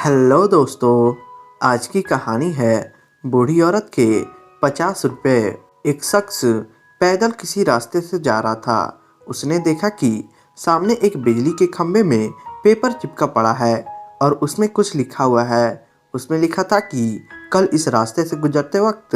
Hello दोस्तों। आज की कहानी है बूढ़ी औरत के 50 रुपए। एक शख्स पैदल किसी रास्ते से जा रहा था। उसने देखा कि सामने एक बिजली के खंभे में पेपर चिपका पड़ा है और उसमें कुछ लिखा हुआ है। उसमें लिखा था कि कल इस रास्ते से गुजरते वक्त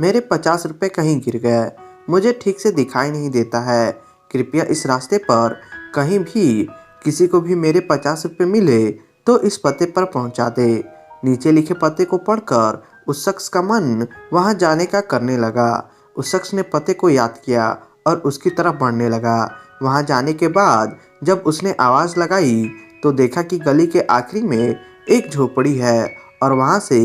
मेरे 50 रुपए कहीं गिर गए। मुझे ठीक से दिखाई नहीं देता है। कृपया इस रास्ते पर कहीं भी किसी को भी मेरे 50 रुपए मिले तो इस पते पर पहुंचा दे। नीचे लिखे पते को पढ़कर उस शख्स का मन वहां जाने का करने लगा। उस शख्स ने पते को याद किया और उसकी तरफ बढ़ने लगा। वहां जाने के बाद जब उसने आवाज़ लगाई तो देखा कि गली के आखिरी में एक झोपड़ी है और वहां से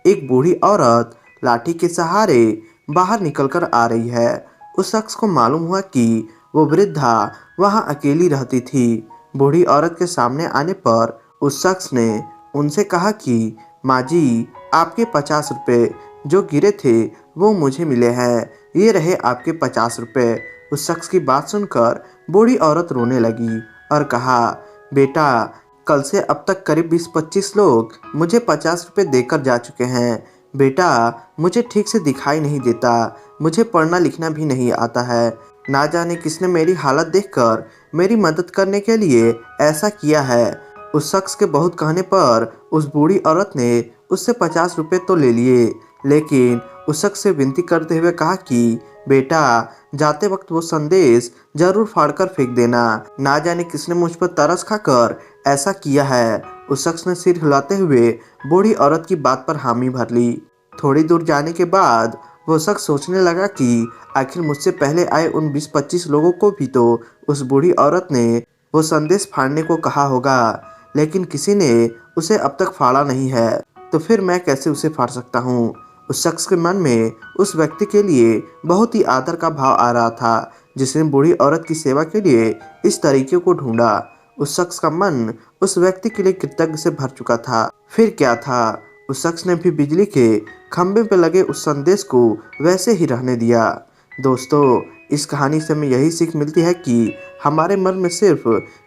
एक बूढ़ी औरत लाठी के सहारे बाहर निकलकर आ रही है। उस शख्स को मालूम हुआ कि वो वृद्धा वहां अकेली रहती थी। बूढ़ी औरत के सामने आने पर उस शख्स ने उनसे कहा कि माँ जी, आपके 50 रुपए जो गिरे थे वो मुझे मिले हैं। ये रहे आपके 50 रुपए। उस शख्स की बात सुनकर बूढ़ी औरत रोने लगी और कहा, बेटा, कल से अब तक करीब 20-25 लोग मुझे 50 रुपए देकर जा चुके हैं। बेटा, मुझे ठीक से दिखाई नहीं देता। मुझे पढ़ना लिखना भी नहीं आता है। ना जाने किसने मेरी हालत देखकर मेरी मदद करने के लिए ऐसा किया है। उस शख्स के बहुत कहने पर उस बूढ़ी औरत ने उससे 50 रुपए तो ले लिए, लेकिन उस शख्स से विनती करते हुए कहा कि बेटा, जाते वक्त वो संदेश जरूर फाड़कर फेंक देना। ना जाने किसने मुझ पर तरस खाकर ऐसा किया है। उस शख्स ने सिर हिलाते हुए बूढ़ी औरत की बात पर हामी भर ली। थोड़ी दूर जाने के बाद वो शख्स सोचने लगा कि आखिर मुझसे पहले आए उन 20-25 लोगों को भी तो उस बूढ़ी औरत ने वो संदेश फाड़ने को कहा होगा, लेकिन किसी ने उसे अब तक फाड़ा नहीं है, तो फिर मैं कैसे उसे फाड़ सकता हूँ। उस शख्स के मन में उस व्यक्ति के लिए बहुत ही आदर का भाव आ रहा था जिसने बूढ़ी औरत की सेवा के लिए इस तरीके को ढूंढा। उस शख्स का मन उस व्यक्ति के लिए कृतज्ञ से भर चुका था। फिर क्या था, उस शख्स ने भी बिजली के खंभे पर लगे उस संदेश को वैसे ही रहने दिया। दोस्तों, इस कहानी से हमें यही सीख मिलती है कि हमारे मन में सिर्फ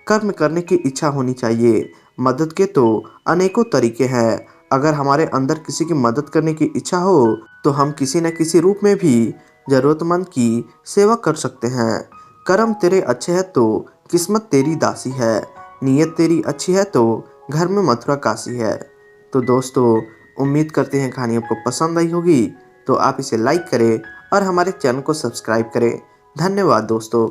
कर्म करने की इच्छा होनी चाहिए। मदद के तो अनेकों तरीके हैं। अगर हमारे अंदर किसी की मदद करने की इच्छा हो तो हम किसी न किसी रूप में भी जरूरतमंद की सेवा कर सकते हैं। कर्म तेरे अच्छे है तो किस्मत तेरी दासी है। नीयत तेरी अच्छी है तो घर में मथुरा काशी है। तो दोस्तों, उम्मीद करते हैं कहानी आपको पसंद आई होगी। तो आप इसे लाइक करें और हमारे चैनल को सब्सक्राइब करें। धन्यवाद दोस्तों।